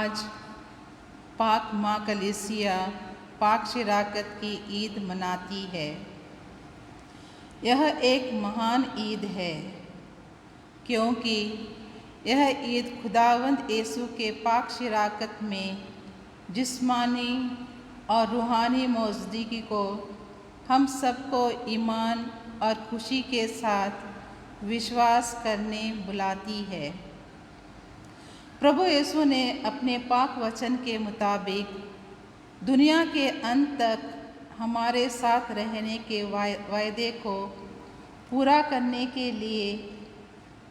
आज पाक माँ कलीसिया पाक शिराकत की ईद मनाती है। यह एक महान ईद है क्योंकि यह ईद खुदावंद यीशु के पाक शिराकत में जिस्मानी और रूहानी मौजूदगी को हम सबको ईमान और खुशी के साथ विश्वास करने बुलाती है। प्रभु यीशु ने अपने पाक वचन के मुताबिक दुनिया के अंत तक हमारे साथ रहने के वायदे को पूरा करने के लिए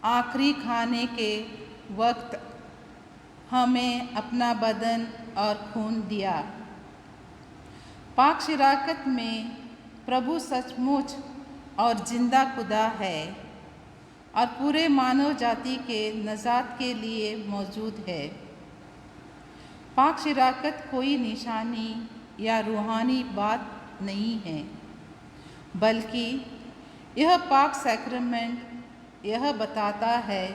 आखिरी खाने के वक्त हमें अपना बदन और खून दिया। पाक शिराकत में प्रभु सचमुच और जिंदा खुदा है और पूरे मानव जाति के नजात के लिए मौजूद है। पाक शिराकत कोई निशानी या रूहानी बात नहीं है, बल्कि यह पाक सैक्रमेंट यह बताता है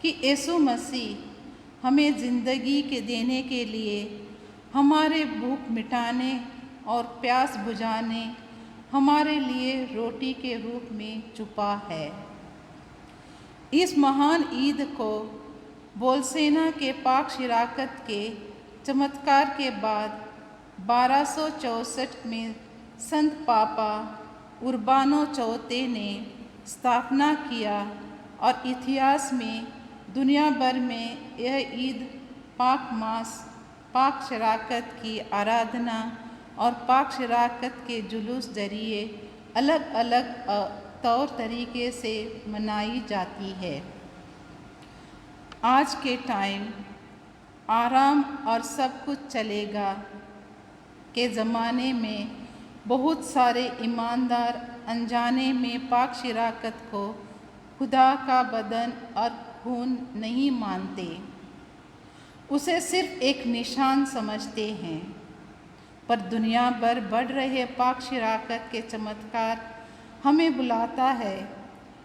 कि यीशु मसीह हमें ज़िंदगी के देने के लिए हमारे भूख मिटाने और प्यास बुझाने हमारे लिए रोटी के रूप में छुपा है। इस महान ईद को बोलसेना के पाक शिराकत के चमत्कार के बाद 1264 में संत पापा उर्बानो चौथे ने स्थापना किया और इतिहास में दुनिया भर में यह ईद पाक शिराकत की आराधना और पाक शिराकत के जुलूस जरिए अलग अलग तौर तरीके से मनाई जाती है। आज के टाइम आराम और सब कुछ चलेगा के ज़माने में बहुत सारे ईमानदार अनजाने में पाक शिराकत को खुदा का बदन और खून नहीं मानते, उसे सिर्फ एक निशान समझते हैं। पर दुनिया भर बढ़ रहे पाक शिराकत के चमत्कार हमें बुलाता है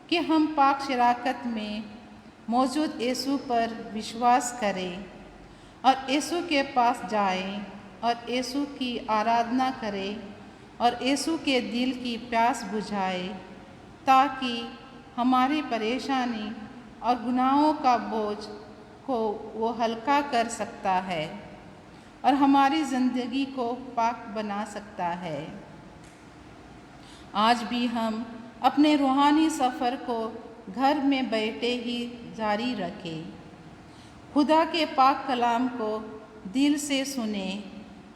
कि हम पाक शिराकत में मौजूद यीशु पर विश्वास करें और यीशु के पास जाएं और यीशु की आराधना करें और यीशु के दिल की प्यास बुझाएं, ताकि हमारी परेशानी और गुनाहों का बोझ को वो हल्का कर सकता है और हमारी ज़िंदगी को पाक बना सकता है। आज भी हम अपने रूहानी सफ़र को घर में बैठे ही जारी रखें। खुदा के पाक कलाम को दिल से सुने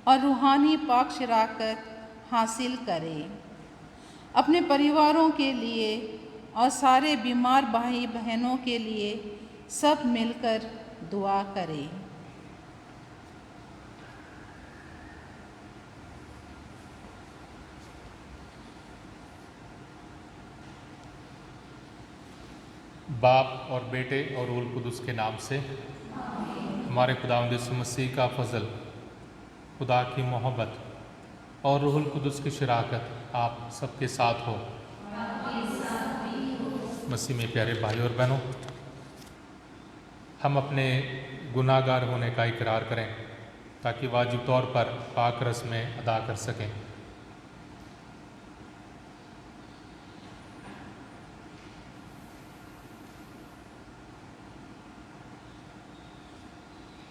और रूहानी पाक शिराकत हासिल करें। अपने परिवारों के लिए और सारे बीमार भाई बहनों के लिए सब मिलकर दुआ करें। बाप और बेटे और रूहुल कुदुस के नाम से हमारे खुदावंद यीशु मसीह का फजल, खुदा की मोहब्बत और रूहुल कुदुस की शराकत आप सबके साथ हो। मसीह में प्यारे भाई और बहनों, हम अपने गुनाहगार होने का इकरार करें ताकि वाजिब तौर पर पाक रस्में अदा कर सकें।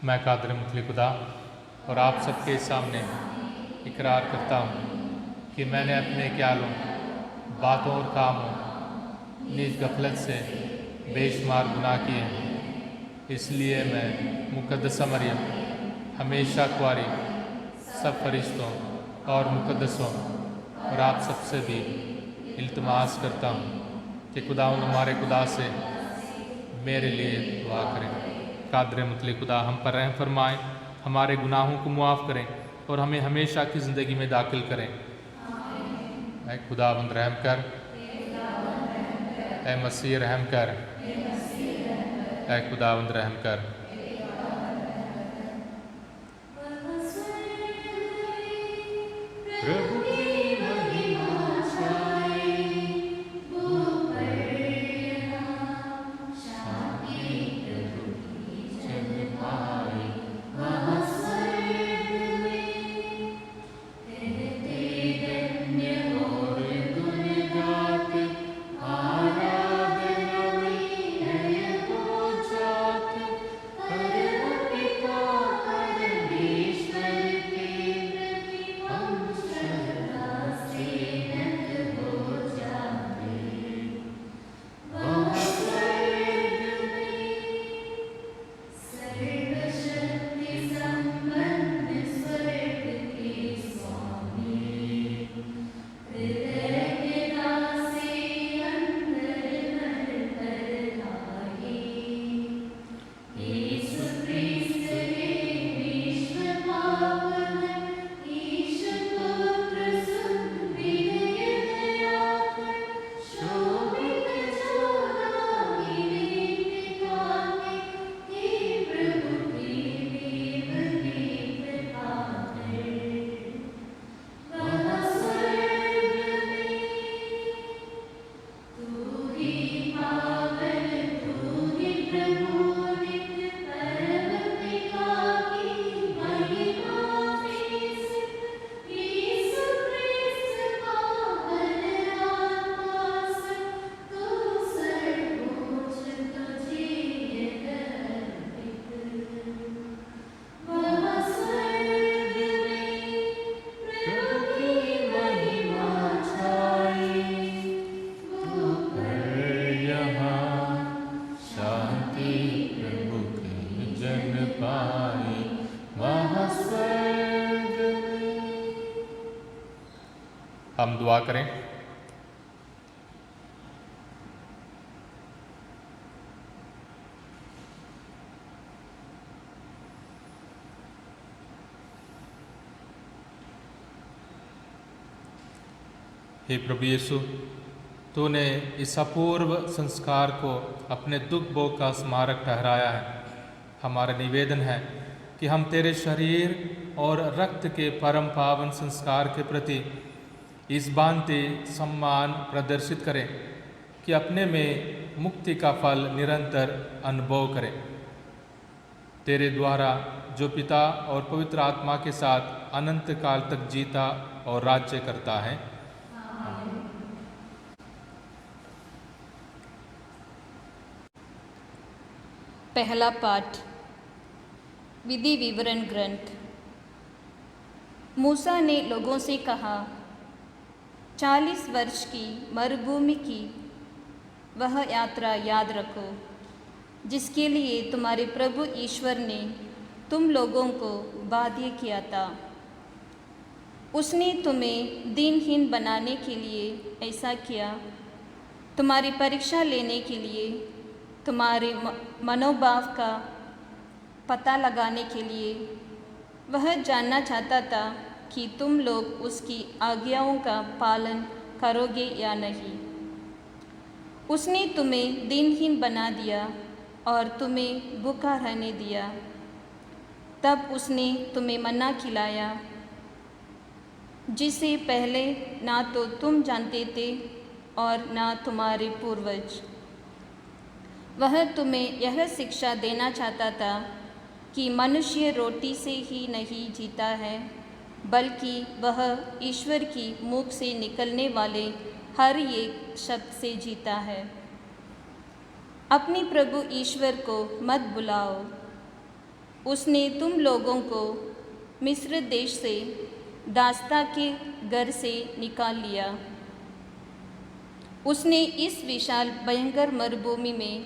मैं कादर मुतली खुदा और आप सबके सामने इकरार करता हूँ कि मैंने अपने ख्यालों, बातों और कामों निज गफलत से बेशुमार गुनाह किए हैं। इसलिए मैं मुकद्दसा मरियम, हमेशा कुंवारी, सब फरिश्तों और मुकद्दसों और आप सबसे भी इल्तिमास करता हूँ कि खुदावंद हमारे खुदा से मेरे लिए दुआ करें। कादर मुतली खुदा हम पर रहम फरमाएं, हमारे गुनाहों को मुआफ़ करें और हमें हमेशा की ज़िंदगी में दाखिल करें। ऐ खुदावंद रहम कर, ऐ मसीह रहम कर, ऐ खुदावंद रहम कर। प्रभु की महिमा छाए भूप पर, शांति प्रभु की जन पाए। हम दुआ करें। हे प्रभु यीशु, तूने इस अपूर्व संस्कार को अपने दुख भोग का स्मारक ठहराया है। हमारा निवेदन है कि हम तेरे शरीर और रक्त के परम पावन संस्कार के प्रति इस भांति सम्मान प्रदर्शित करें कि अपने में मुक्ति का फल निरंतर अनुभव करें। तेरे द्वारा जो पिता और पवित्र आत्मा के साथ अनंत काल तक जीता और राज्य करता है। पहला पाठ विधि विवरण ग्रंथ। मूसा ने लोगों से कहा, 40 वर्ष की मरुभूमि की वह यात्रा याद रखो जिसके लिए तुम्हारे प्रभु ईश्वर ने तुम लोगों को बाध्य किया था। उसने तुम्हें दीनहीन बनाने के लिए ऐसा किया, तुम्हारी परीक्षा लेने के लिए, तुम्हारे मनोभाव का पता लगाने के लिए। वह जानना चाहता था कि तुम लोग उसकी आज्ञाओं का पालन करोगे या नहीं। उसने तुम्हें दीनहीन बना दिया और तुम्हें भूखा रहने दिया। तब उसने तुम्हें मन्ना खिलाया जिसे पहले ना तो तुम जानते थे और ना तुम्हारे पूर्वज। वह तुम्हें यह शिक्षा देना चाहता था कि मनुष्य रोटी से ही नहीं जीता है, बल्कि वह ईश्वर की मुख से निकलने वाले हर एक शब्द से जीता है। अपने प्रभु ईश्वर को मत बुलाओ। उसने तुम लोगों को मिस्र देश से दास्ता के घर से निकाल लिया। उसने इस विशाल भयंकर मरुभूमि में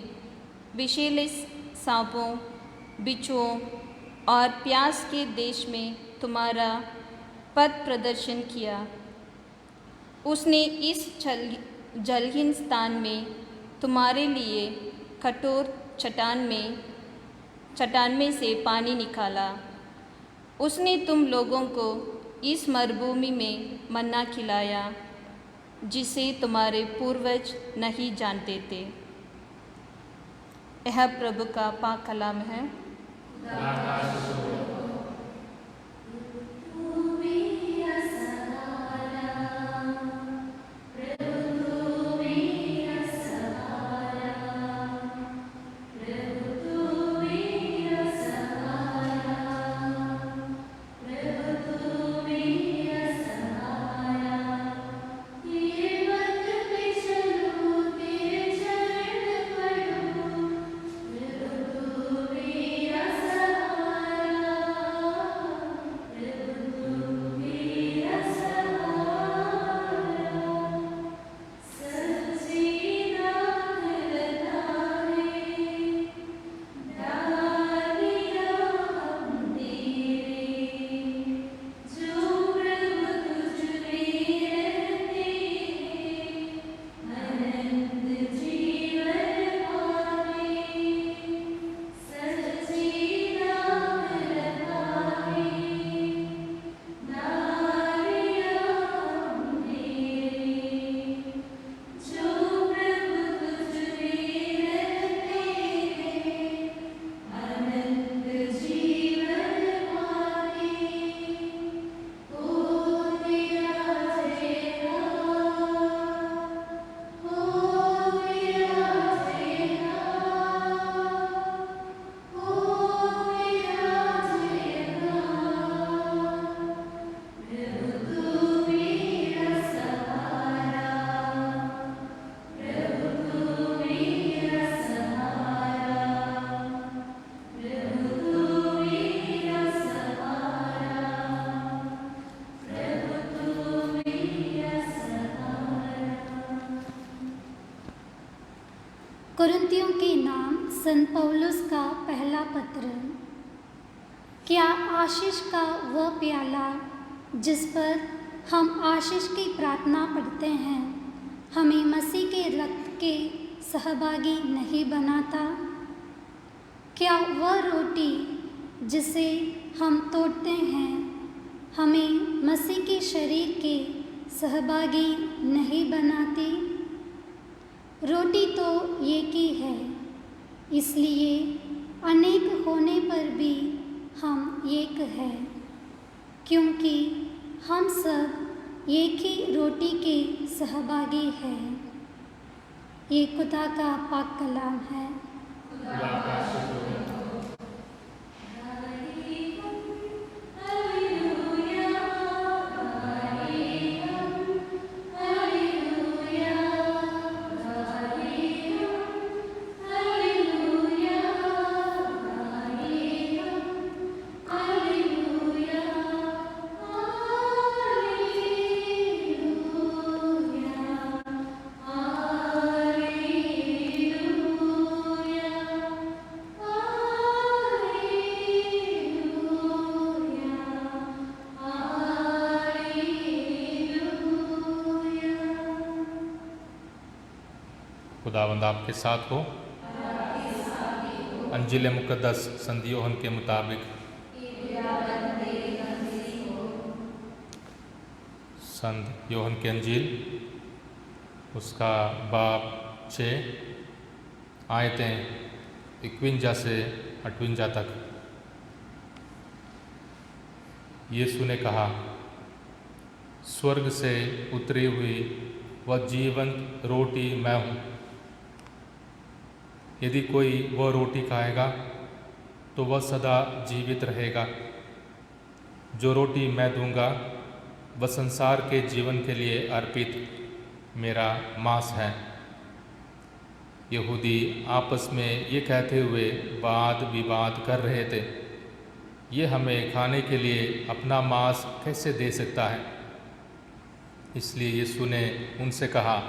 विषैले सांपों, बिच्छुओं और प्यास के देश में तुम्हारा पथ प्रदर्शन किया। उसने इस जलहीन स्थान में तुम्हारे लिए कठोर चट्टान में से पानी निकाला। उसने तुम लोगों को इस मरुभूमि में मन्ना खिलाया जिसे तुम्हारे पूर्वज नहीं जानते थे। यह प्रभु का पाक कलाम है। कुरिन्थियों के नाम संत पौलुस का पहला पत्र। क्या आशीष का वह प्याला जिस पर हम आशीष की प्रार्थना पढ़ते हैं, हमें मसीह के रक्त के सहभागी नहीं बनाता। क्या वह रोटी जिसे हम तोड़ते हैं हमें मसीह के शरीर के सहभागी नहीं बनाती? रोटी तो एक ही है, इसलिए अनेक होने पर भी हम एक हैं, क्योंकि हम सब एक ही रोटी के सहभागी हैं। ये खुदा का पाक कलाम है। खुदावंद आपके साथ हो। अंजील मुक़द्दस संत यूहन्ना के मुताबिक संत यूहन्ना की अंजील उसका बाब 6 आयतें 51 से 58 तक। यीशु ने कहा, स्वर्ग से उतरी हुई वह जीवंत रोटी मैं हूँ। यदि कोई वह रोटी खाएगा तो वह सदा जीवित रहेगा। जो रोटी मैं दूंगा वह संसार के जीवन के लिए अर्पित मेरा मांस है। यहूदी आपस में ये कहते हुए वाद विवाद कर रहे थे, ये हमें खाने के लिए अपना मांस कैसे दे सकता है? इसलिए यीशु ने उनसे कहा,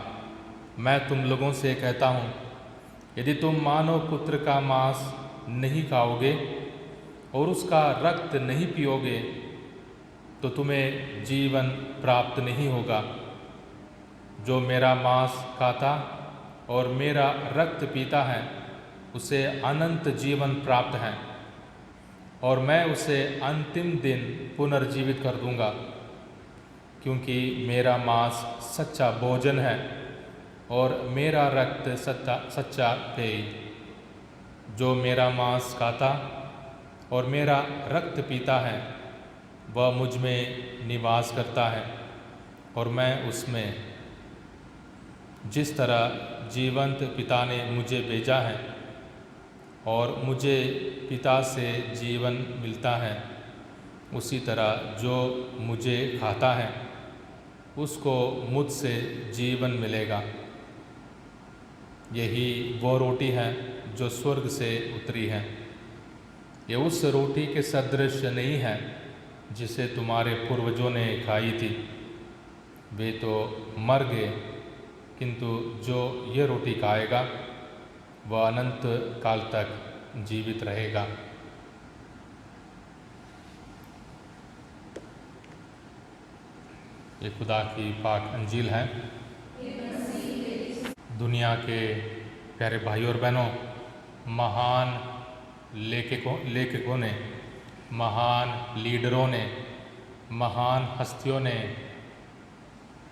मैं तुम लोगों से कहता हूँ, यदि तुम मानव पुत्र का मांस नहीं खाओगे और उसका रक्त नहीं पियोगे तो तुम्हें जीवन प्राप्त नहीं होगा। जो मेरा मांस खाता और मेरा रक्त पीता है उसे अनंत जीवन प्राप्त है और मैं उसे अंतिम दिन पुनर्जीवित कर दूंगा, क्योंकि मेरा मांस सच्चा भोजन है और मेरा रक्त सच्चा पेय। जो मेरा मांस खाता और मेरा रक्त पीता है वह मुझ में निवास करता है और मैं उसमें। जिस तरह जीवंत पिता ने मुझे भेजा है और मुझे पिता से जीवन मिलता है, उसी तरह जो मुझे खाता है उसको मुझसे जीवन मिलेगा। यही वो रोटी है जो स्वर्ग से उतरी है। ये उस रोटी के सदृश नहीं है जिसे तुम्हारे पूर्वजों ने खाई थी, वे तो मर गए, किंतु जो ये रोटी खाएगा वह अनंत काल तक जीवित रहेगा। ये खुदा की पाक अंजील है। दुनिया के प्यारे भाइयों और बहनों, महान लेखकों ने, महान लीडरों ने, महान हस्तियों ने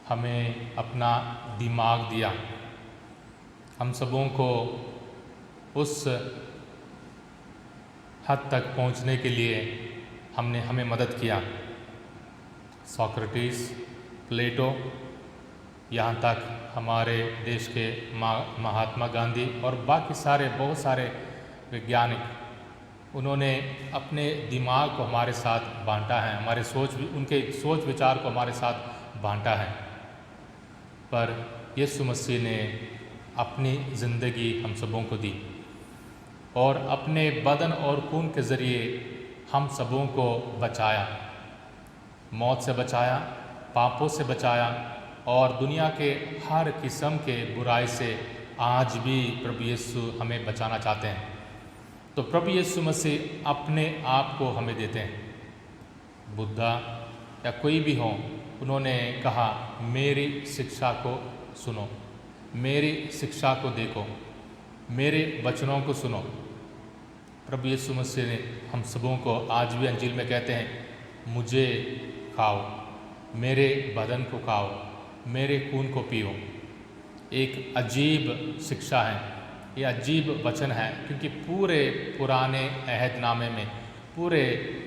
हमें अपना दिमाग दिया। हम सबों को उस हद तक पहुंचने के लिए हमें मदद किया। सोक्रेटिस, प्लेटो, यहाँ तक हमारे देश के महात्मा गांधी और बाकी बहुत सारे वैज्ञानिक, उन्होंने अपने दिमाग को हमारे साथ बांटा है, उनके सोच विचार को हमारे साथ बांटा है। पर यीशु मसीह ने अपनी ज़िंदगी हम सबों को दी और अपने बदन और खून के ज़रिए हम सबों को बचाया, मौत से बचाया, पापों से बचाया और दुनिया के हर किस्म के बुराई से आज भी प्रभु यीशु हमें बचाना चाहते हैं। तो प्रभु यीशु मसीह अपने आप को हमें देते हैं। बुद्धा, या कोई भी हो, उन्होंने कहा मेरी शिक्षा को सुनो, मेरी शिक्षा को देखो, मेरे वचनों को सुनो। प्रभु यीशु मसीह ने हम सबों को आज भी अंजील में कहते हैं, मुझे खाओ, मेरे बदन को खाओ, मेरे खून को पियो। एक अजीब शिक्षा है, ये अजीब वचन है, क्योंकि पूरे पुराने अहदनामे में, पूरे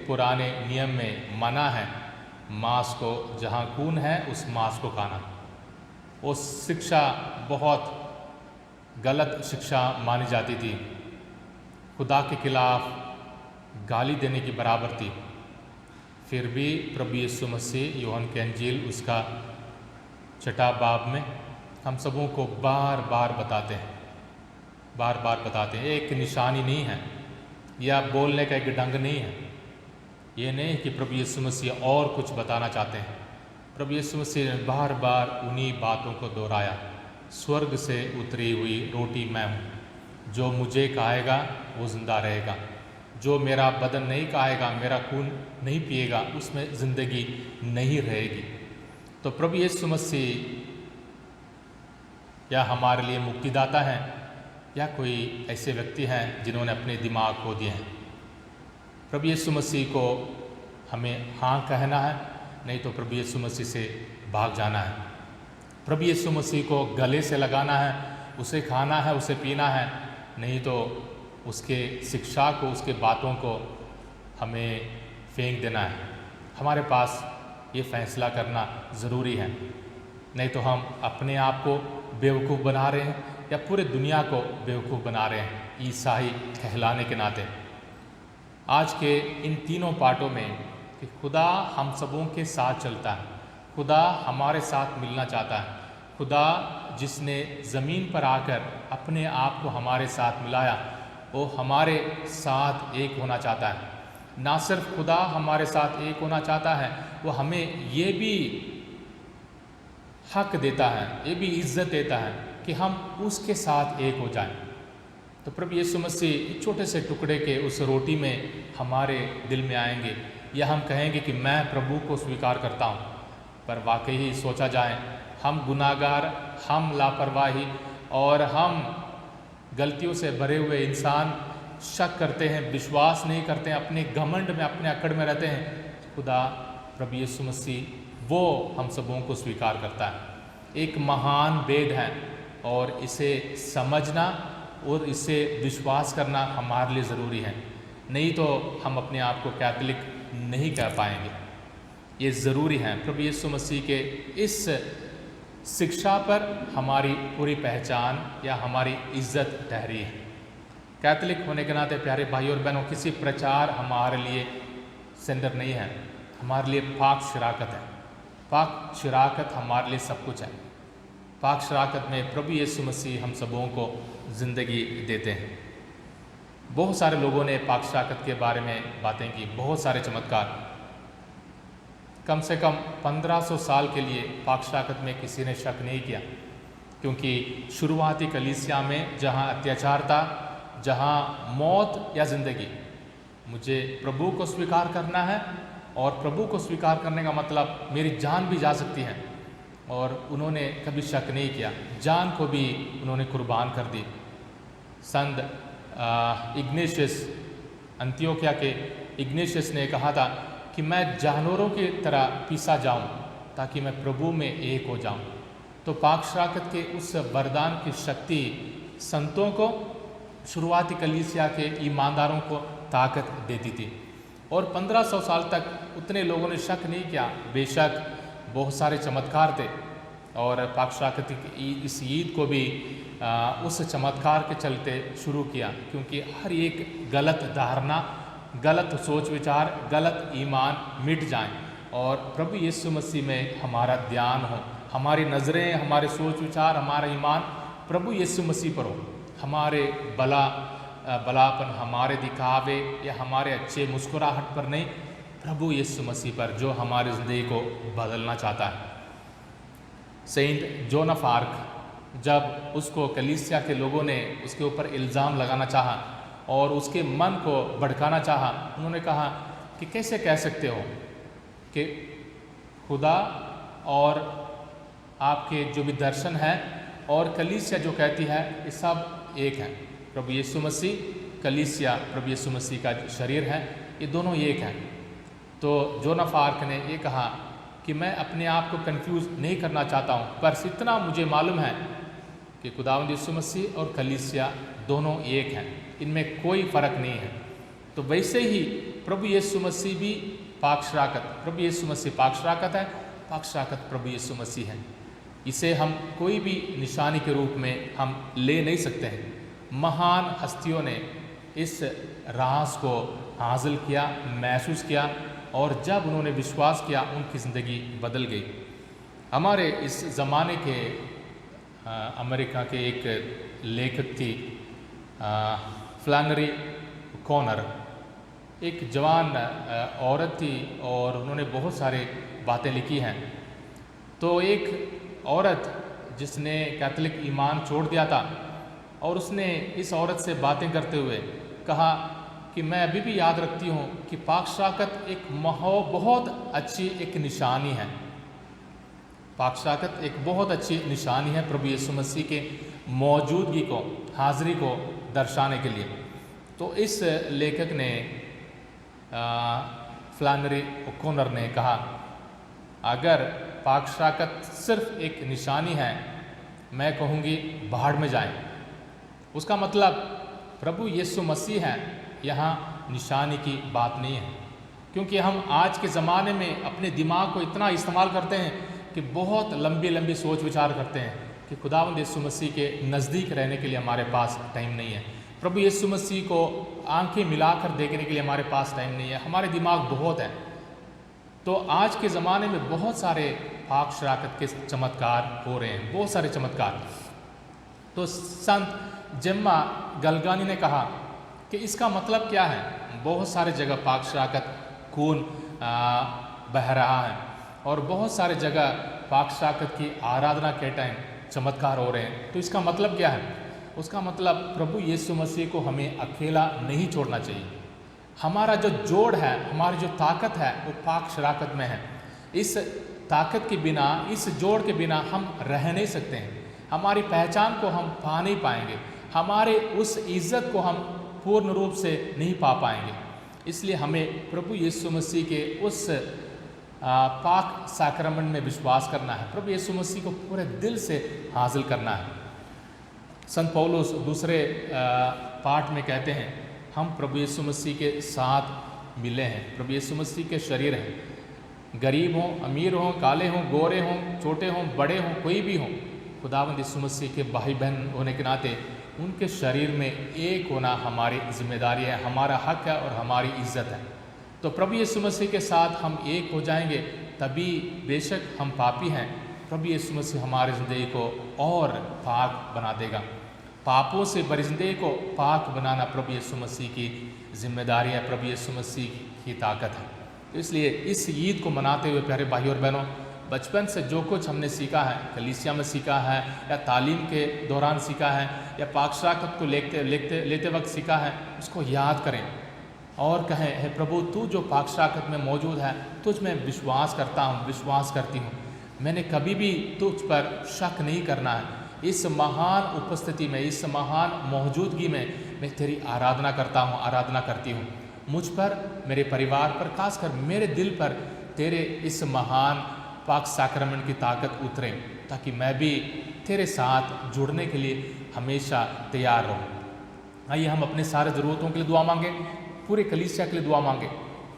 पुराने नियम में मना है मांस को, जहाँ खून है उस मांस को खाना। वो शिक्षा बहुत गलत शिक्षा मानी जाती थी, खुदा के खिलाफ गाली देने की बराबर थी। फिर भी प्रभु यीशु मसीह यूहन्ना के अंजील उसका 6 बाब में हम सबों को बार बार बताते हैं, बार बार बताते हैं। एक निशानी नहीं है या बोलने का एक ढंग नहीं है, ये नहीं कि प्रभु यीशु मसीह और कुछ बताना चाहते हैं। प्रभु यीशु मसीह ने बार बार उन्हीं बातों को दोहराया, स्वर्ग से उतरी हुई रोटी मैं हूँ, जो मुझे खाएगा वो ज़िंदा रहेगा, जो मेरा बदन नहीं खाएगा, मेरा खून नहीं पिएगा, उसमें ज़िंदगी नहीं रहेगी। तो प्रभु यीशु मसीह या हमारे लिए मुक्तिदाता हैं या कोई ऐसे व्यक्ति हैं जिन्होंने अपने दिमाग खो दिए हैं। प्रभु यीशु मसीह को हमें हाँ कहना है, नहीं तो प्रभु यीशु मसीह से भाग जाना है। प्रभु यीशु मसीह को गले से लगाना है, उसे खाना है, उसे पीना है, नहीं तो उसके शिक्षा को, उसके बातों को हमें फेंक देना है। हमारे पास ये फैसला करना ज़रूरी है, नहीं तो हम अपने आप को बेवकूफ़ बना रहे हैं या पूरे दुनिया को बेवकूफ़ बना रहे हैं ईसाई कहलाने के नाते। आज के इन तीनों पार्टों में कि खुदा हम सबों के साथ चलता है, खुदा हमारे साथ मिलना चाहता है, खुदा जिसने ज़मीन पर आकर अपने आप को हमारे साथ मिलाया, वो हमारे साथ एक होना चाहता है। ना सिर्फ खुदा हमारे साथ एक होना चाहता है, वो हमें ये भी हक देता है, ये भी इज़्ज़त देता है कि हम उसके साथ एक हो जाएं। तो प्रभु यीशु मसीह छोटे से टुकड़े के उस रोटी में हमारे दिल में आएंगे, या हम कहेंगे कि मैं प्रभु को स्वीकार करता हूँ। पर वाकई ही सोचा जाए, हम गुनाहगार, हम लापरवाही और हम गलतियों से भरे हुए इंसान शक करते हैं, विश्वास नहीं करते हैं, अपने घमंड में, अपने अकड़ में रहते हैं। खुदा प्रभु यीशु मसीह वो हम सबों को स्वीकार करता है। एक महान भेद है और इसे समझना और इसे विश्वास करना हमारे लिए ज़रूरी है, नहीं तो हम अपने आप को कैथोलिक नहीं कह पाएंगे। ये ज़रूरी है। प्रभु यीशु मसीह के इस शिक्षा पर हमारी पूरी पहचान या हमारी इज़्ज़त ठहरी है। कैथोलिक होने के नाते प्यारे भाई और बहनों, किसी प्रचार हमारे लिए सेंटर नहीं है, हमारे लिए पाक शराकत है। पाक शराकत हमारे लिए सब कुछ है। पाक शराकत में प्रभु यीशु मसीह हम सबों को ज़िंदगी देते हैं। बहुत सारे लोगों ने पाक शराकत के बारे में बातें की, बहुत सारे चमत्कार। कम से कम 1500 साल के लिए पाक शराकत में किसी ने शक नहीं किया, क्योंकि शुरुआती कलीसिया में जहाँ अत्याचार था, जहाँ मौत या ज़िंदगी, मुझे प्रभु को स्वीकार करना है और प्रभु को स्वीकार करने का मतलब मेरी जान भी जा सकती है, और उन्होंने कभी शक नहीं किया, जान को भी उन्होंने कुर्बान कर दी। संत इग्नेशियस, अंत्योकिया के इग्नेशियस ने कहा था कि मैं जानवरों की तरह पीसा जाऊं ताकि मैं प्रभु में एक हो जाऊं। तो पाक शराकत के उस वरदान की शक्ति संतों को, शुरुआती कलीसिया के ईमानदारों को ताकत देती थी, और 1500 साल तक उतने लोगों ने शक नहीं किया। बेशक बहुत सारे चमत्कार थे, और पाक शराकत की इस ईद को भी उस चमत्कार के चलते शुरू किया, क्योंकि हर एक गलत धारणा, गलत सोच विचार, गलत ईमान मिट जाएं और प्रभु यीशु मसीह में हमारा ध्यान हो, हमारी नज़रें, हमारे सोच विचार, हमारा ईमान प्रभु यीशु मसीह पर हो। हमारे भलापन, हमारे दिखावे या हमारे अच्छे मुस्कुराहट पर नहीं, प्रभु यीशु मसीह पर, जो हमारी ज़िंदगी को बदलना चाहता है। सेंट जोन ऑफ आर्क, जब उसको कलीसिया के लोगों ने उसके ऊपर इल्ज़ाम लगाना चाहा और उसके मन को भड़काना चाहा, उन्होंने कहा कि कैसे कह सकते हो कि खुदा और आपके जो भी दर्शन है और कलीसिया जो कहती है, ये सब एक है। प्रभु यीशु मसीह, कलीसिया प्रभु यीशु मसीह का जो शरीर है, ये दोनों एक हैं। तो जोन ऑफ आर्क ने ये कहा कि मैं अपने आप को कंफ्यूज नहीं करना चाहता हूँ, पर इतना मुझे मालूम है कि खुदावंद यीशु मसीह और कलीसिया दोनों एक हैं, इनमें कोई फ़र्क नहीं है। तो वैसे ही प्रभु यीशु मसीह भी पाक शराकत, प्रभु यीशु मसीह पाक शराकत है, पाक शराकत प्रभु यीशु मसीह है। इसे हम कोई भी निशानी के रूप में हम ले नहीं सकते हैं। महान हस्तियों ने इस राज को हासिल किया, महसूस किया, और जब उन्होंने विश्वास किया उनकी ज़िंदगी बदल गई। हमारे इस ज़माने के अमेरिका के एक लेखक थी फ्लैनरी ओकॉनर, एक जवान औरत थी और उन्होंने बहुत सारे बातें लिखी हैं। तो एक औरत जिसने कैथोलिक ईमान छोड़ दिया था, और उसने इस औरत से बातें करते हुए कहा कि मैं अभी भी याद रखती हूँ कि पाक शराकत एक बहुत अच्छी एक निशानी है। पाक शराकत एक बहुत अच्छी निशानी है प्रभु यीशु मसीह के मौजूदगी को, हाज़िरी को दर्शाने के लिए। तो इस लेखक ने फ्लैनरी ओकॉनर ने कहा, अगर पाक शराकत सिर्फ एक निशानी है, मैं कहूँगी बाहर में जाएं। उसका मतलब प्रभु यीशु मसीह है, यहाँ निशानी की बात नहीं है। क्योंकि हम आज के ज़माने में अपने दिमाग को इतना इस्तेमाल करते हैं कि बहुत लंबी लंबी सोच विचार करते हैं कि खुदावंद यीशु मसीह के नज़दीक रहने के लिए हमारे पास टाइम नहीं है। प्रभु यीशु मसीह को आंखें मिलाकर देखने के लिए हमारे पास टाइम नहीं है। हमारे दिमाग बहुत है। तो आज के ज़माने में बहुत सारे पाक शराकत के चमत्कार हो रहे हैं, बहुत सारे चमत्कार। तो संत जेम्मा गलगानी ने कहा कि इसका मतलब क्या है। बहुत सारे जगह पाक शराकत खून बह रहा है, और बहुत सारे जगह पाक शराकत की आराधना के टाइम चमत्कार हो रहे हैं। तो इसका मतलब क्या है? उसका मतलब प्रभु यीशु मसीह को हमें अकेला नहीं छोड़ना चाहिए। हमारा जो जोड़ है, हमारी जो ताकत है, वो पाक शराकत में है। इस ताकत के बिना, इस जोड़ के बिना हम रह नहीं सकते हैं। हमारी पहचान को हम पा नहीं पाएंगे, हमारे उस इज़्ज़त को हम पूर्ण रूप से नहीं पा पाएंगे। इसलिए हमें प्रभु यीशु मसीह के उस पाक साक्रमेंट में विश्वास करना है, प्रभु यीशु मसीह को पूरे दिल से हासिल करना है। संत पौलुस दूसरे पाठ में कहते हैं, हम प्रभु यीशु मसीह के साथ मिले हैं, प्रभु यीशु मसीह के शरीर हैं। गरीब हों, अमीर हों, काले हों, गोरे हों, छोटे हों, बड़े हों, कोई भी हों, खुदावंद यीशु मसीह के भाई बहन होने के नाते उनके शरीर में एक होना हमारी जिम्मेदारी है, हमारा हक है और हमारी इज्जत है। तो प्रभु यीशु मसीह के साथ हम एक हो जाएंगे, तभी बेशक हम पापी हैं, प्रभु यीशु मसीह हमारी ज़िंदगी को और पाक बना देगा। पापों से भरी ज़िंदगी को पाक बनाना प्रभु यीशु मसीह की जिम्मेदारी है, प्रभु यीशु मसीह की ताकत है। तो इसलिए इस ईद को मनाते हुए प्यारे भाइयों और बहनों, बचपन से जो कुछ हमने सीखा है, कलीसिया में सीखा है, या तालीम के दौरान सीखा है, या पाक शराकत को लेते वक्त सीखा है, उसको याद करें और कहें, हे प्रभु, तू जो पाक शराकत में मौजूद है, तुझ में विश्वास करता हूँ, विश्वास करती हूँ। मैंने कभी भी तुझ पर शक नहीं करना है। इस महान उपस्थिति में, इस महान मौजूदगी में मैं तेरी आराधना करता हूँ, आराधना करती हूँ। मुझ पर, मेरे परिवार पर, खासकर मेरे दिल पर तेरे इस महान पाक साक्रमेंट की ताकत उतरे, ताकि मैं भी तेरे साथ जुड़ने के लिए हमेशा तैयार रहूं। आइए हम अपने सारे ज़रूरतों के लिए दुआ मांगे, पूरे कलीसिया के लिए दुआ मांगे,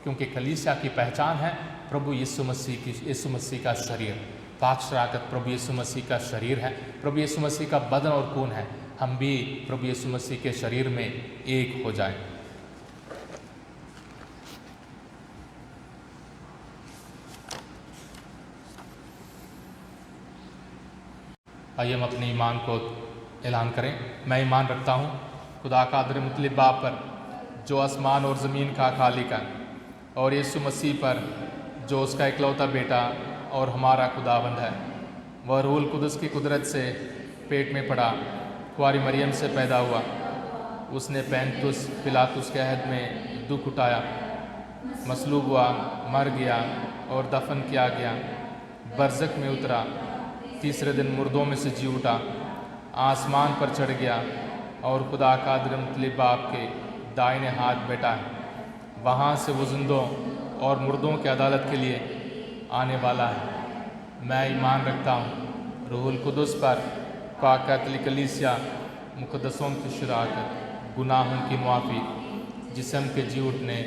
क्योंकि कलीसिया की पहचान है प्रभु यीशु मसीह का शरीर। पाक शराकत प्रभु यीशु मसीह का शरीर है, प्रभु यीशु मसीह का बदन और खून है। हम भी प्रभु यीशु मसीह के शरीर में एक हो जाएं। आइए हम अपने ईमान को ऐलान करें। मैं ईमान रखता हूँ खुदा का कादिर मुतलिब बाप पर, जो आसमान और ज़मीन का खालिक है, और यीशु मसीह पर, जो उसका इकलौता बेटा और हमारा खुदावंद है। वह रूहुल कुदस की कुदरत से पेट में पड़ा, कुंवारी मरियम से पैदा हुआ। उसने पैंतुस पिलातुस के अहद में दुख उठाया, मसलूब हुआ, मर गया और दफन किया गया, बरज़ख में उतरा, तीसरे दिन मुर्दों में से जी उठा, आसमान पर चढ़ गया और खुदा कादिर मुतल्लिब बाप के दाहिने हाथ बैठा है। वहाँ से वो जिंदों और मुर्दों की अदालत के लिए आने वाला है। मैं ईमान रखता हूँ रूहुल कुदस पर, पाक कैथोलिक कलीसिया, मुक़द्दसों की शराकत, गुनाहों की मुआफ़ी, जिस्म के जी उठने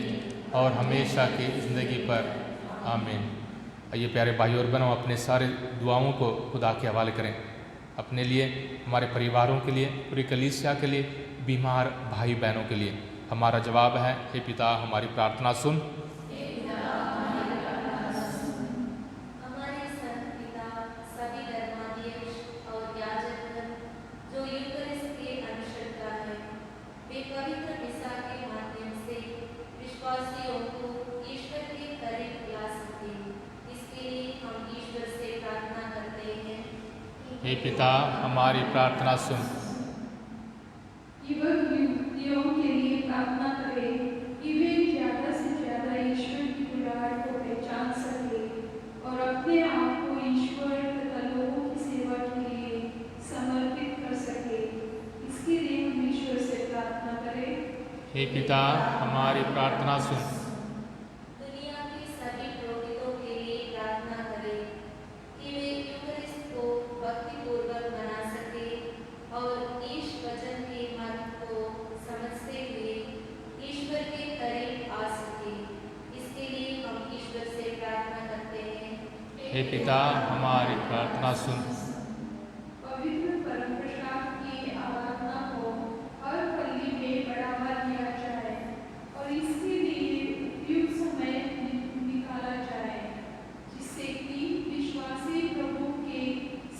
और हमेशा की ज़िंदगी पर। आमीन। आइए प्यारे भाई और बहनों, अपने सारे दुआओं को खुदा के हवाले करें, अपने लिए, हमारे परिवारों के लिए, पूरी कलीसिया के लिए, बीमार भाई बहनों के लिए। हमारा जवाब है, हे पिता हमारी प्रार्थना सुन। हे पिता हमारी प्रार्थना सुन। युवतियों के लिए प्रार्थना करें कि वे ज़्यादा से ज़्यादा ईश्वर की बुलाहट को पहचान सके और अपने आप को ईश्वर तथा लोगों की सेवा के लिए समर्पित कर सके। इसके लिए हम ईश्वर से प्रार्थना करें। हे पिता हमारी प्रार्थना सुन। दुनिया के सभी पुरोहितों के लिए प्रार्थना करें कि वे यूकरिस्ट को भक्तिपूर्वक मना सके और ईश वचन के महत्व को समझते हुए ईश्वर के करीब आ सके। इसके लिए हम ईश्वर से प्रार्थना करते हैं। हे पिता हमारी प्रार्थना सुन। पवित्र परम प्रसाद की आराधना को हर पल्ली में बढ़ावा दिया जाए और इसके लिए उपयुक्त समय निकाला जाए, जिससे कि विश्वासी प्रभु के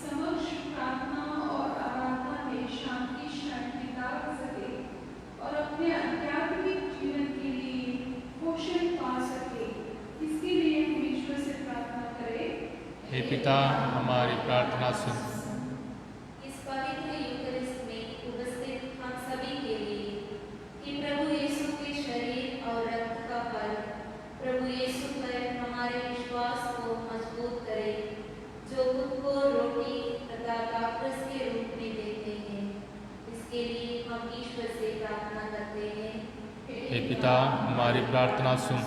समक्ष प्रार्थना और आराधना में शांति बिता सके और अपने आध्यात्मिक जीवन के लिए पोषण पा सके। इसके लिए हम ईश्वर से प्रार्थना करें। हे पिता हमारी प्रार्थना सुन। इस पवित्र यूकरिस्ट में उपस्थित हम सभी के लिए कि प्रभु यीशु के शरीर और रक्त का फल प्रभु यीशु पर हमारे विश्वास को मजबूत करे, जो खुद को रोटी तथा दाखरस के रूप में देते हैं। इसके लिए हम ईश्वर से प्रार्थना करते हैं। हे पिता हमारी प्रार्थना सुन।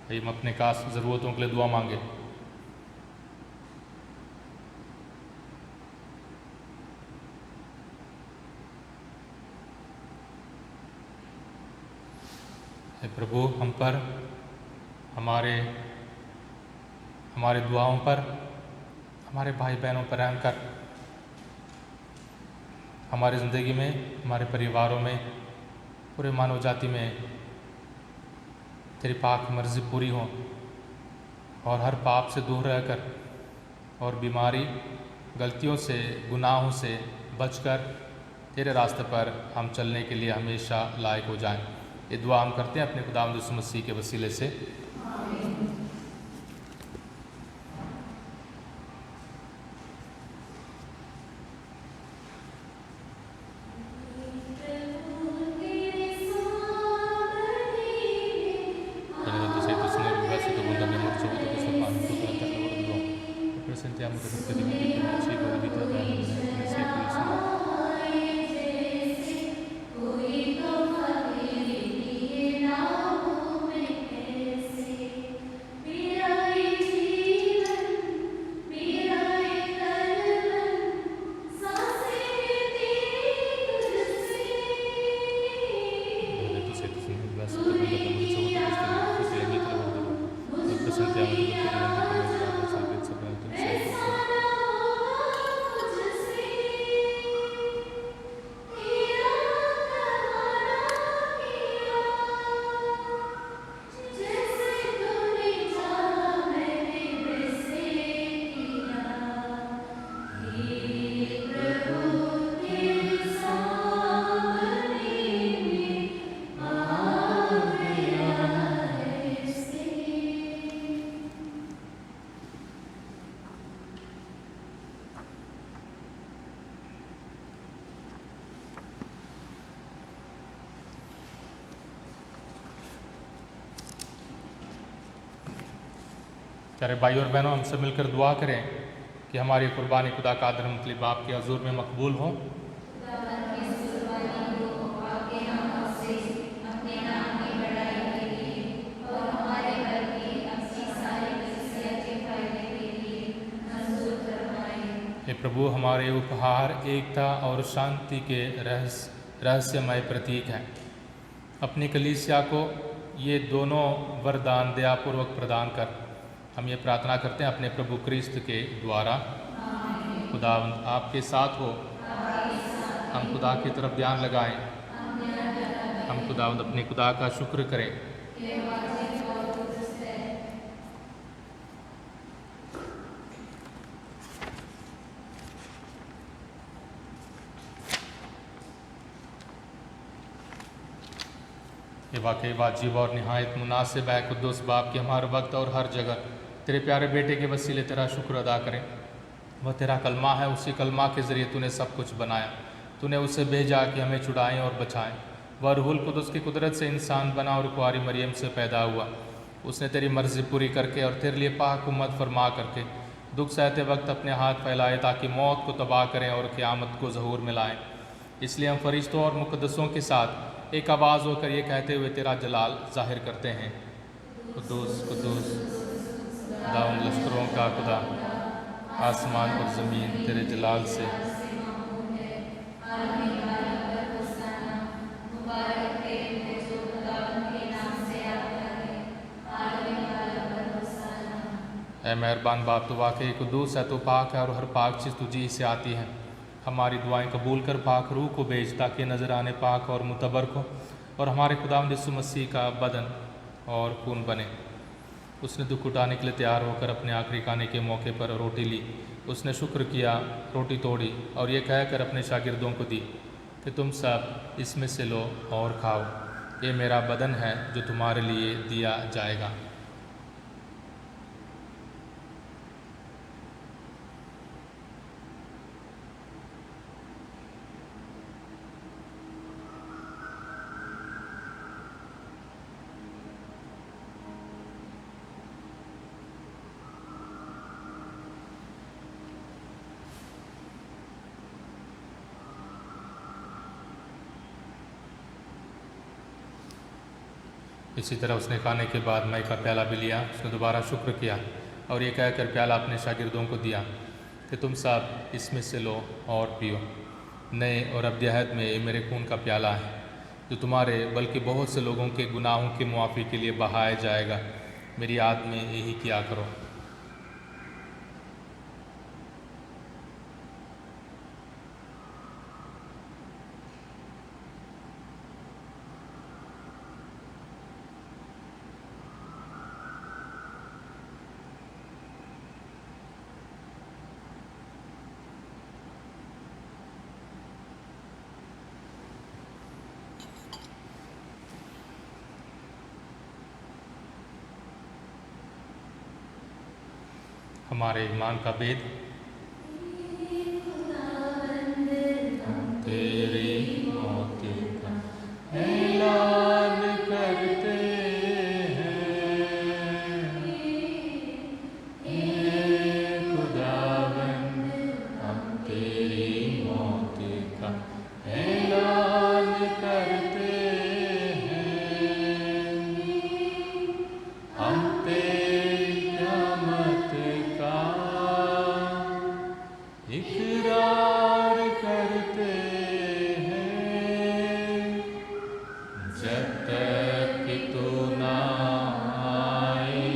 हम अपने खास ज़रूरतों के लिए दुआ मांगे। हे प्रभु हम पर, हमारे दुआओं पर, हमारे भाई बहनों पर रहम कर। हमारी ज़िंदगी में, हमारे परिवारों में, पूरे मानव जाति में तेरी पाक मर्ज़ी पूरी हो और हर पाप से दूर रहकर और बीमारी, गलतियों से, गुनाहों से बचकर तेरे रास्ते पर हम चलने के लिए हमेशा लायक हो जाएं। ये दुआ हम करते हैं अपने खुदावंद यीशु मसीह के वसीले से। प्यारे भाई और बहनों, हमसे मिलकर दुआ करें कि हमारी कुर्बानी खुदा का आदर मतलब बाप के हजूर में मकबूल हो। हे प्रभु, हमारे उपहार एकता और शांति के रहस्यमय प्रतीक हैं। अपनी कलीसिया को ये दोनों वरदान दयापूर्वक प्रदान कर, हम ये प्रार्थना करते हैं अपने प्रभु क्रिस्त के द्वारा। खुदावंद आपके साथ हो। हम खुदा की तरफ ध्यान लगाएं। हम खुदावंद अपने खुदा का शुक्र करें। ये वाकई वाजिब और निहायत मुनासिब है कुद्दूस बाप की हमारे वक्त और हर जगह तेरे प्यारे बेटे के वसीले तेरा शुक्र अदा करें। वह तेरा कलमा है, उसी कलमा के ज़रिए तूने सब कुछ बनाया। तूने उसे भेजा कि हमें छुड़ाएं और बचाएं। वह रूहुल कुद्दूस की कुदरत से इंसान बना और कुंवारी मरियम से पैदा हुआ। उसने तेरी मर्ज़ी पूरी करके और तेरे लिए पाक उम्मत फरमा करके दुख सहते वक्त अपने हाथ फैलाए ताकि मौत को तबाह करें और क़यामत को ज़हूर में लाएं। इसलिए हम फरिश्तों और मुक़द्दसों के साथ एक आवाज़ होकर ये कहते हुए तेरा जलाल ज़ाहिर करते हैं, कुद्दूस कुद्दूस खुदावंद लश्करों का खुदा, आसमान और ज़मीन तेरे जलाल से ऐ मेहरबान बाप, तो वाकई कुद्दूस है, तो पाक है और हर पाक चीज़ तुझी से आती है। हमारी दुआएं कबूल कर पाक रूह को भेज ताकि नज़र आने पाक और मुतबर को और हमारे खुदावंद यीशु मसीह का बदन और खून बने। उसने दुख उठाने के लिए तैयार होकर अपने आखिरी खाने के मौके पर रोटी ली। उसने शुक्र किया, रोटी तोड़ी और ये कहकर अपने शागिर्दों को दी कि तुम सब इसमें से लो और खाओ। ये मेरा बदन है जो तुम्हारे लिए दिया जाएगा। इसी तरह उसने खाने के बाद मई का प्याला भी लिया। उसने दोबारा शुक्र किया और ये कहकर प्याला अपने शागिर्दों को दिया कि तुम सब इसमें से लो और पियो। नए और अब्दी अहद में ये मेरे खून का प्याला है जो तुम्हारे बल्कि बहुत से लोगों के गुनाहों की मुआफ़ी के लिए बहाया जाएगा। मेरी याद में यही किया करो। हमारे ईमान का भेद, तेरी मौत का ऐलान करते हैं, हे खुदावंद हम तेरी मौत का ऐलान करते हैं। हम तेरी क़यामत का इकरार करते हैं जब तक तू ना आए,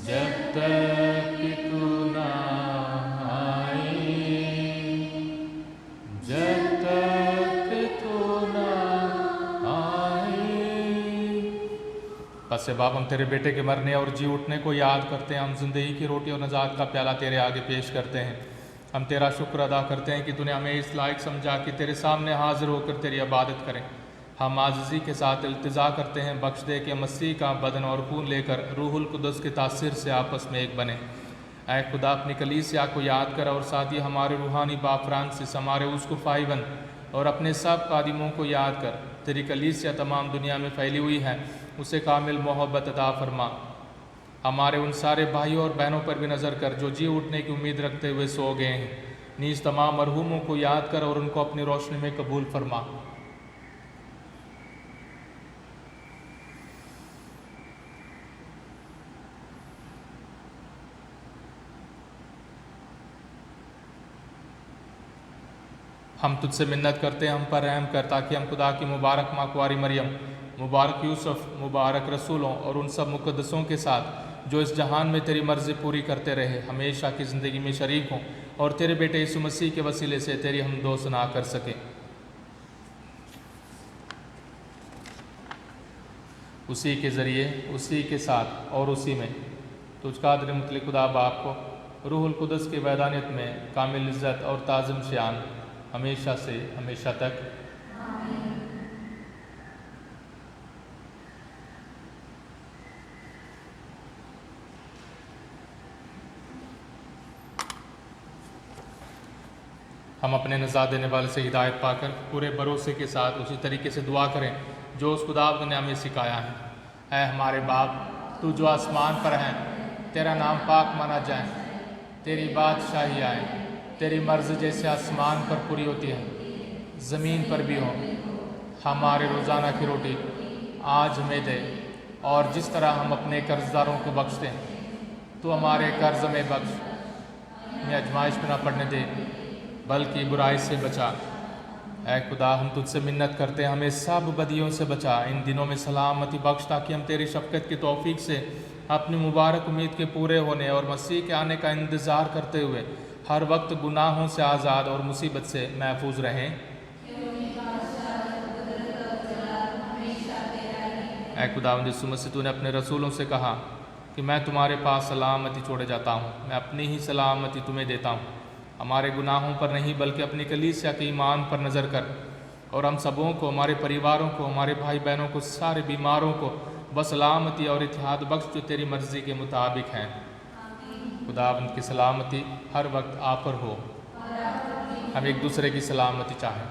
जब तक तू ना आए, जब तक तू ना आए। बस बाप, हम तेरे बेटे के मरने और जी उठने को याद करते हैं। हम ज़िंदगी की रोटी और नजात का प्याला तेरे आगे पेश करते हैं। हम तेरा शुक्र अदा करते हैं कि तूने हमें इस लायक समझा कि तेरे सामने हाजिर होकर तेरी इबादत करें। हम आजिज़ी के साथ इल्तिजा करते हैं, बख्श दे कि मसीह का बदन और खून लेकर रूहुल कुद्दस के तासीर से आपस में एक बने। ऐ खुदा, अपनी कलीसिया को याद कर और साथ ही हमारे रूहानी बाप फ्रांसिस, हमारे उसकुफ़ आइवन और अपने सब खादिमों को याद कर। तेरी कलीसिया तमाम दुनिया में फैली हुई है, उसे कामिल मोहब्बत अता फरमा। हमारे उन सारे भाइयों और बहनों पर भी नज़र कर जो जी उठने की उम्मीद रखते हुए सो गए हैं। नीज तमाम मरहूमों को याद कर और उनको अपनी रोशनी में कबूल फरमा। हम तुझसे मिन्नत करते हैं, हम पर रहम कर, ताकि हम खुदा की मुबारक माँ कुंवारी मरियम, मुबारक यूसुफ, मुबारक रसूलों और उन सब मुक़द्दसों के साथ जो इस जहान में तेरी मर्ज़ी पूरी करते रहे, हमेशा की ज़िंदगी में शरीक हों और तेरे बेटे यीशु मसीह के वसीले से तेरी हम दो सना कर सकें। उसी के ज़रिए, उसी के साथ और उसी में तुझ कादिर मुतलक खुदा बाप को रूहुल कुदस की वैदानियत में कामिल इज़्ज़त और ताज़िम शान हमेशा से हमेशा तक। हम अपने नज़ात देने वाले से हिदायत पाकर पूरे भरोसे के साथ उसी तरीके से दुआ करें जो उस खुदा ने हमें सिखाया है। ऐ हमारे बाप, तू जो आसमान पर है, तेरा नाम पाक माना जाए, तेरी बादशाही आए, तेरी मर्ज़ी जैसे आसमान पर पूरी होती है ज़मीन पर भी हो। हमारे रोज़ाना की रोटी आज हमें दे, और जिस तरह हम अपने कर्जदारों को बख्शते हैं तो हमारे कर्ज में बख्श, हमें आजमाइश में न पड़ने दे बल्कि बुराई से बचा। ऐ खुदा, हम तुझसे मिन्नत करते हैं, हमें सब बदियों से बचा, इन दिनों में सलामती बख्श, ताकि हम तेरी शफ़क़त की तौफीक से अपनी मुबारक उम्मीद के पूरे होने और मसीह के आने का इंतज़ार करते हुए हर वक्त गुनाहों से आज़ाद और मुसीबत से महफूज रहें। ऐ खुदावंद यीशु मसीह, तूने अपने रसूलों से कहा कि मैं तुम्हारे पास सलामती छोड़े जाता हूँ, मैं अपनी ही सलामती तुम्हें देता हूँ। हमारे गुनाहों पर नहीं बल्कि अपनी कलीसिया के ईमान पर नज़र कर, और हम सबों को, हमारे परिवारों को, हमारे भाई बहनों को, सारे बीमारों को बसलामती और इत्तेहाद बख्श जो तेरी मर्ज़ी के मुताबिक हैं। खुदावंद की सलामती हर वक्त आप पर हो। हम एक दूसरे की सलामती चाहें।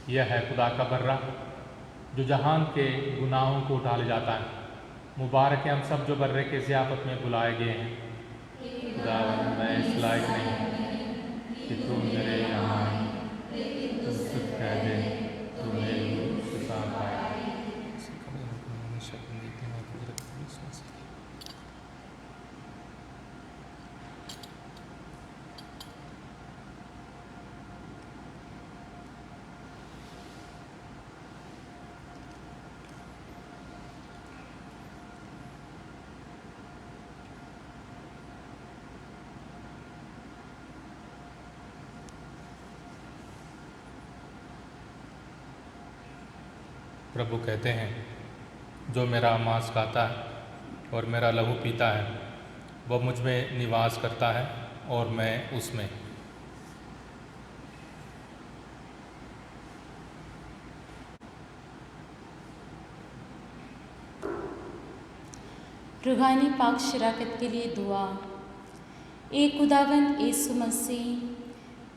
यह है खुदा का बर्रा जो जहान के गुनाहों को उठा ले जाता है। मुबारक है हम सब जो बर्रे के ज़ियाफ़त में बुलाए गए हैं। खुदावंद, मैं इस लायक नहीं कि तू मेरे यहाँ आए, तू सिर्फ कह दे तो मेरी शिफा पाए। प्रभु कहते हैं, जो मेरा मांस खाता है और मेरा लहू पीता है वह मुझ में निवास करता है और मैं उसमें। रूहानी पाक शराकत के लिए दुआ। ए खुदावंद यीशु मसीह,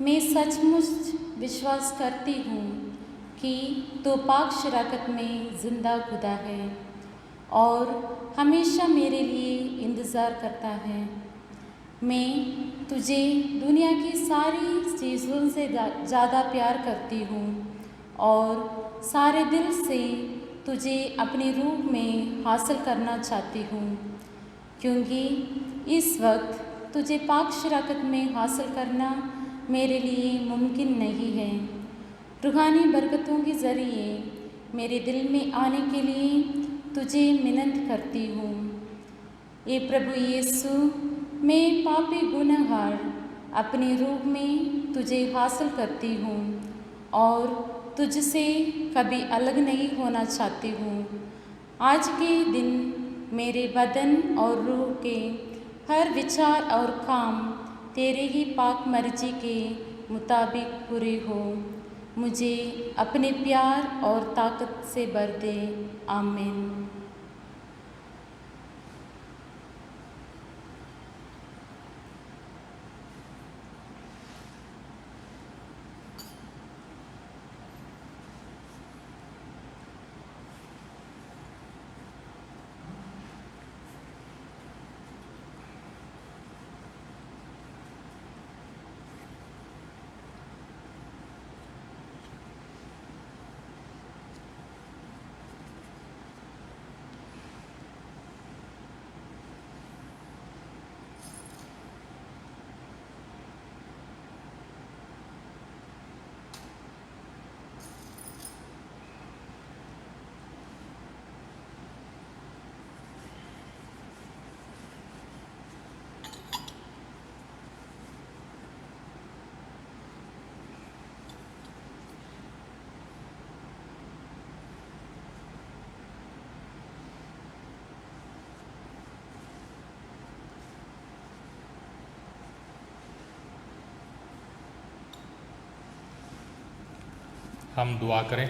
मैं सचमुच विश्वास करती हूँ कि तो पाक शराकत में ज़िंदा खुदा है और हमेशा मेरे लिए इंतज़ार करता है। मैं तुझे दुनिया की सारी चीज़ों से ज़्यादा प्यार करती हूँ और सारे दिल से तुझे अपनी रूह में हासिल करना चाहती हूँ, क्योंकि इस वक्त तुझे पाक शराकत में हासिल करना मेरे लिए मुमकिन नहीं है। रूहानी बरकतों के ज़रिए मेरे दिल में आने के लिए तुझे मिन्नत करती हूँ। ये प्रभु यीशु, मैं पापी गुनहगार अपनी रूह में तुझे हासिल करती हूँ और तुझसे कभी अलग नहीं होना चाहती हूँ। आज के दिन मेरे बदन और रूह के हर विचार और काम तेरे ही पाक मर्जी के मुताबिक पूरे हो। मुझे अपने प्यार और ताकत से भर दे। आमीन। हम दुआ करें।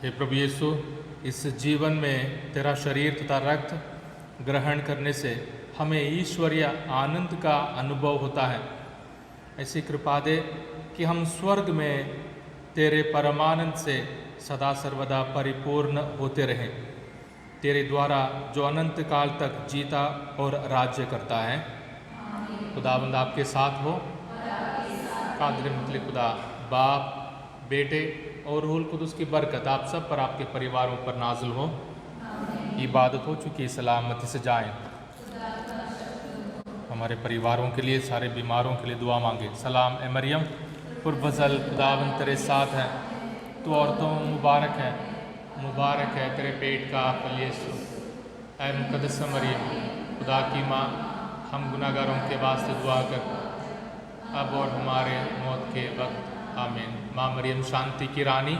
हे प्रभु यीशु, इस जीवन में तेरा शरीर तथा रक्त ग्रहण करने से हमें ईश्वरीय आनंद का अनुभव होता है। ऐसी कृपा दे कि हम स्वर्ग में तेरे परमानंद से सदा सर्वदा परिपूर्ण होते रहें। तेरे द्वारा जो अनंत काल तक जीता और राज्य करता है। खुदावंद आपके साथ हो। कादर मुतलक खुदा बाप, बेटे और रूहुल कुदुस की बरकत आप सब पर, आपके परिवारों पर नाजिल हो। इबादत हो चुकी सलामती से जाएं। हमारे परिवारों के लिए, सारे बीमारों के लिए दुआ मांगे। सलाम ए मरियम, पुरफज़ल खुदावंद तेरे साथ है, तू औरतों में मुबारक है, मुबारक है तेरे पेट का फल यीशु। ऐ मुक़द्दस मरियम, खुदा की माँ, हम गुनाहगारों के वास्ते दुआ कर, अब और हमारे मौत के वक्त। आमीन। माँ मरियम शांति की रानी,